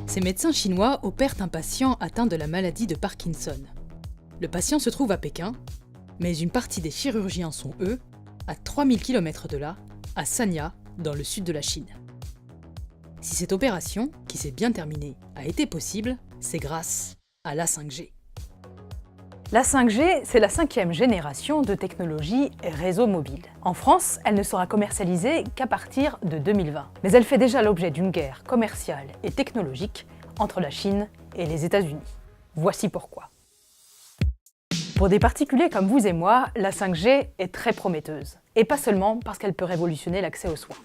Ces médecins chinois opèrent un patient atteint de la maladie de Parkinson. Le patient se trouve à Pékin, mais une partie des chirurgiens sont, eux, à 3000 km de là, à Sanya, dans le sud de la Chine. Si cette opération, qui s'est bien terminée, a été possible, c'est grâce à la 5G. La 5G, c'est la 5e génération de technologie réseau mobile. En France, elle ne sera commercialisée qu'à partir de 2020. Mais elle fait déjà l'objet d'une guerre commerciale et technologique entre la Chine et les États-Unis. Voici pourquoi. Pour des particuliers comme vous et moi, la 5G est très prometteuse. Et pas seulement parce qu'elle peut révolutionner l'accès aux soins.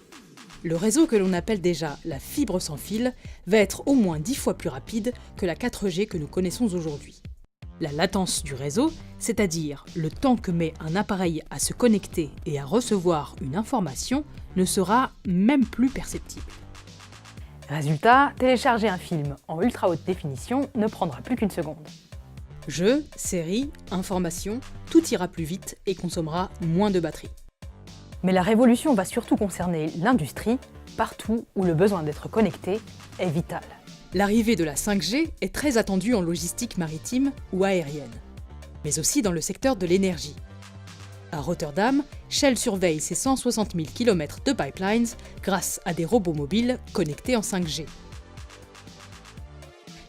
Le réseau que l'on appelle déjà la fibre sans fil va être au moins 10 fois plus rapide que la 4G que nous connaissons aujourd'hui. La latence du réseau, c'est-à-dire le temps que met un appareil à se connecter et à recevoir une information, ne sera même plus perceptible. Résultat, télécharger un film en ultra haute définition ne prendra plus qu'une seconde. Jeux, séries, informations, tout ira plus vite et consommera moins de batterie. Mais la révolution va surtout concerner l'industrie, partout où le besoin d'être connecté est vital. L'arrivée de la 5G est très attendue en logistique maritime ou aérienne, mais aussi dans le secteur de l'énergie. À Rotterdam, Shell surveille ses 160 000 km de pipelines grâce à des robots mobiles connectés en 5G.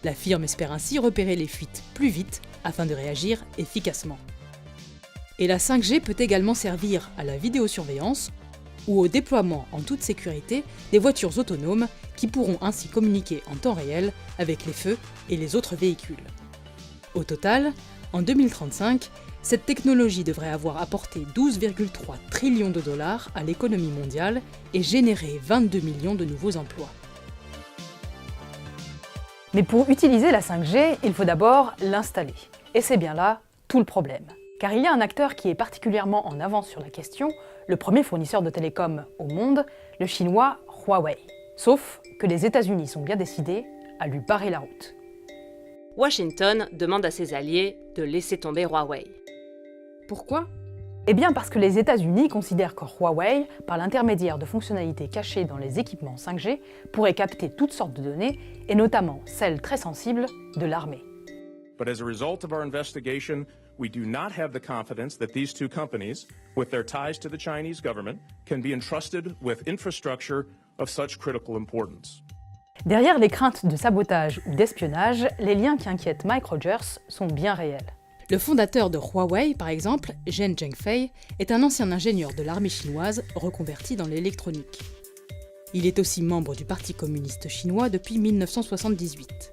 La firme espère ainsi repérer les fuites plus vite afin de réagir efficacement. Et la 5G peut également servir à la vidéosurveillance ou au déploiement en toute sécurité des voitures autonomes qui pourront ainsi communiquer en temps réel avec les feux et les autres véhicules. Au total, en 2035, cette technologie devrait avoir apporté 12,3 trillions de dollars à l'économie mondiale et généré 22 millions de nouveaux emplois. Mais pour utiliser la 5G, il faut d'abord l'installer. Et c'est bien là tout le problème. Car il y a un acteur qui est particulièrement en avance sur la question, le premier fournisseur de télécom au monde, le chinois Huawei. Sauf que les États-Unis sont bien décidés à lui barrer la route. Washington demande à ses alliés de laisser tomber Huawei. Pourquoi ? Eh bien parce que les États-Unis considèrent que Huawei, par l'intermédiaire de fonctionnalités cachées dans les équipements 5G, pourrait capter toutes sortes de données, et notamment celles très sensibles de l'armée. But as a result of our investigation, we do not have the confidence that these two companies, with their ties to the Chinese government, can be entrusted with infrastructure of such critical importance. Derrière les craintes de sabotage ou d'espionnage, les liens qui inquiètent Mike Rogers sont bien réels. Le fondateur de Huawei, par exemple, Zhen Zhengfei, est un ancien ingénieur de l'armée chinoise reconverti dans l'électronique. Il est aussi membre du Parti communiste chinois depuis 1978.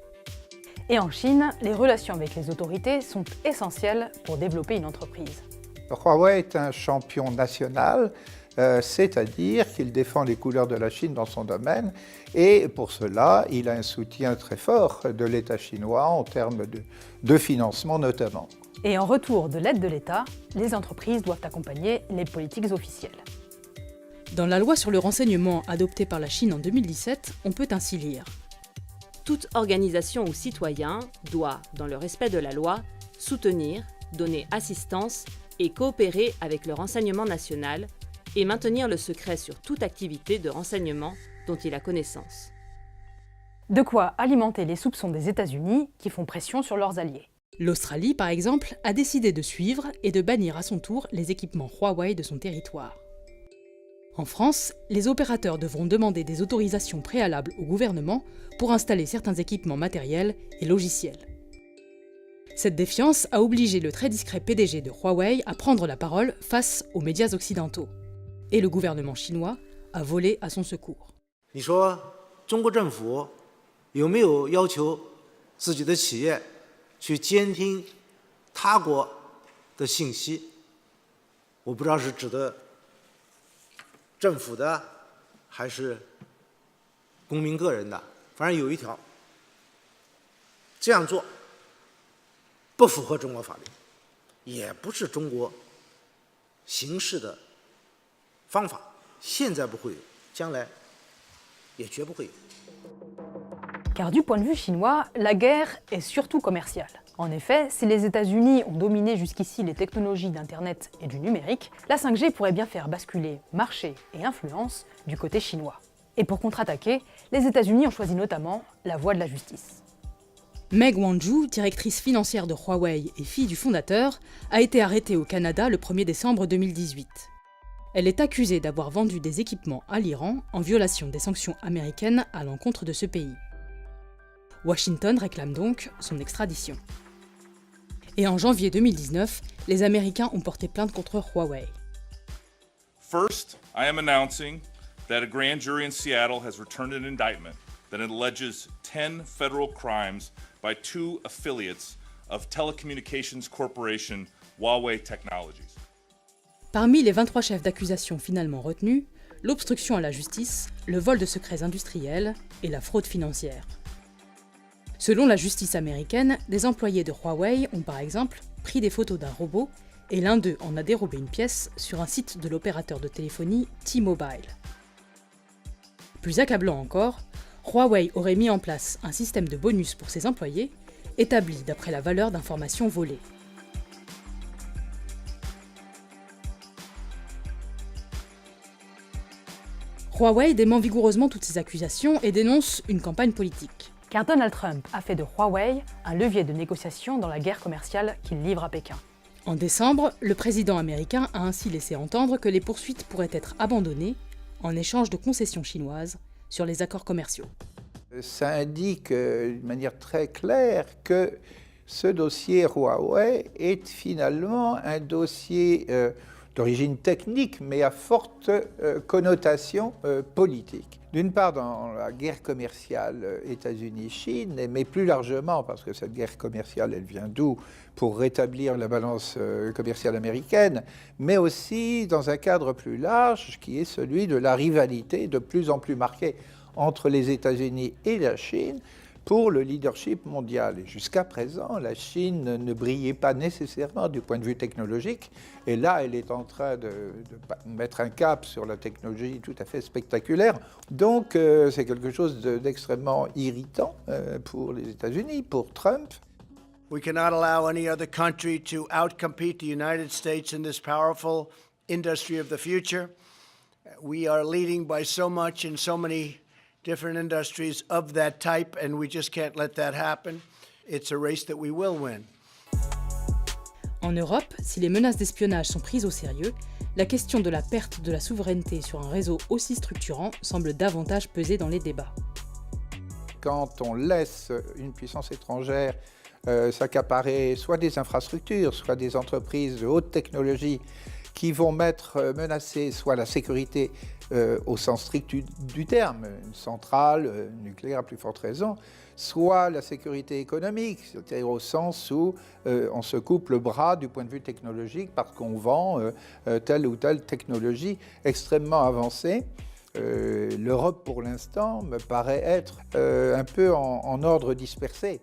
Et en Chine, les relations avec les autorités sont essentielles pour développer une entreprise. Huawei est un champion national, c'est-à-dire qu'il défend les couleurs de la Chine dans son domaine, et pour cela, il a un soutien très fort de l'État chinois en termes de financement notamment. Et en retour de l'aide de l'État, les entreprises doivent accompagner les politiques officielles. Dans la loi sur le renseignement adoptée par la Chine en 2017, on peut ainsi lire: Toute organisation ou citoyen doit, dans le respect de la loi, soutenir, donner assistance et coopérer avec le renseignement national et maintenir le secret sur toute activité de renseignement dont il a connaissance. De quoi alimenter les soupçons des États-Unis qui font pression sur leurs alliés. L'Australie, par exemple, a décidé de suivre et de bannir à son tour les équipements Huawei de son territoire. En France, les opérateurs devront demander des autorisations préalables au gouvernement pour installer certains équipements matériels et logiciels. Cette défiance a obligé le très discret PDG de Huawei à prendre la parole face aux médias occidentaux. Et le gouvernement chinois a volé à son secours. 你说中国政府有没有要求自己的企业去监听他国的信息？我不知道是指的政府的还是公民个人的，反正有一条，这样做不符合中国法律，也不是中国行事的方法，现在不会有，将来也绝不会有。 Car du point de vue chinois, la guerre est surtout commerciale. En effet, si les États-Unis ont dominé jusqu'ici les technologies d'Internet et du numérique, la 5G pourrait bien faire basculer marché et influence du côté chinois. Et pour contre-attaquer, les États-Unis ont choisi notamment la voie de la justice. Meg Wanzhou, directrice financière de Huawei et fille du fondateur, a été arrêtée au Canada le 1er décembre 2018. Elle est accusée d'avoir vendu des équipements à l'Iran en violation des sanctions américaines à l'encontre de ce pays. Washington réclame donc son extradition. Et en janvier 2019, les Américains ont porté plainte contre Huawei. First, I am announcing that a grand jury in Seattle has returned an indictment that alleges 10 federal crimes by 2 affiliates of Telecommunications Corporation Huawei Technologies. Parmi les 23 chefs d'accusation finalement retenus, l'obstruction à la justice, le vol de secrets industriels et la fraude financière. Selon la justice américaine, des employés de Huawei ont par exemple pris des photos d'un robot et l'un d'eux en a dérobé une pièce sur un site de l'opérateur de téléphonie T-Mobile. Plus accablant encore, Huawei aurait mis en place un système de bonus pour ses employés, établi d'après la valeur d'informations volées. Huawei dément vigoureusement toutes ces accusations et dénonce une campagne politique. Car Donald Trump a fait de Huawei un levier de négociation dans la guerre commerciale qu'il livre à Pékin. En décembre, le président américain a ainsi laissé entendre que les poursuites pourraient être abandonnées en échange de concessions chinoises sur les accords commerciaux. Ça indique d'une manière très claire que ce dossier Huawei est finalement un dossier d'origine technique, mais à forte connotation politique. D'une part, dans la guerre commerciale États-Unis-Chine, mais plus largement, parce que cette guerre commerciale, elle vient d'où? Pour rétablir la balance commerciale américaine, mais aussi dans un cadre plus large, qui est celui de la rivalité de plus en plus marquée entre les États-Unis et la Chine pour le leadership mondial. Et jusqu'à présent, la Chine ne brillait pas nécessairement du point de vue technologique. Et là, elle est en train de mettre un cap sur la technologie tout à fait spectaculaire. Donc, c'est quelque chose d'extrêmement irritant pour les États-Unis, pour Trump. We cannot allow any other country to outcompete the United States in this powerful industry of the future. We are leading by so much in so many different industries of that type, and we just can't let that happen. It's a race that we will win. En Europe, si les menaces d'espionnage sont prises au sérieux, la question de la perte de la souveraineté sur un réseau aussi structurant semble davantage peser dans les débats. Quand on laisse une puissance étrangère s'accaparer soit des infrastructures, soit des entreprises de haute technologie qui vont menacer soit la sécurité au sens strict du terme, une centrale nucléaire à plus forte raison, soit la sécurité économique, c'est-à-dire au sens où on se coupe le bras du point de vue technologique parce qu'on vend telle ou telle technologie extrêmement avancée. L'Europe, pour l'instant, me paraît être un peu en ordre dispersé.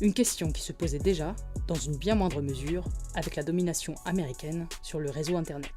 Une question qui se posait déjà, dans une bien moindre mesure, avec la domination américaine sur le réseau Internet.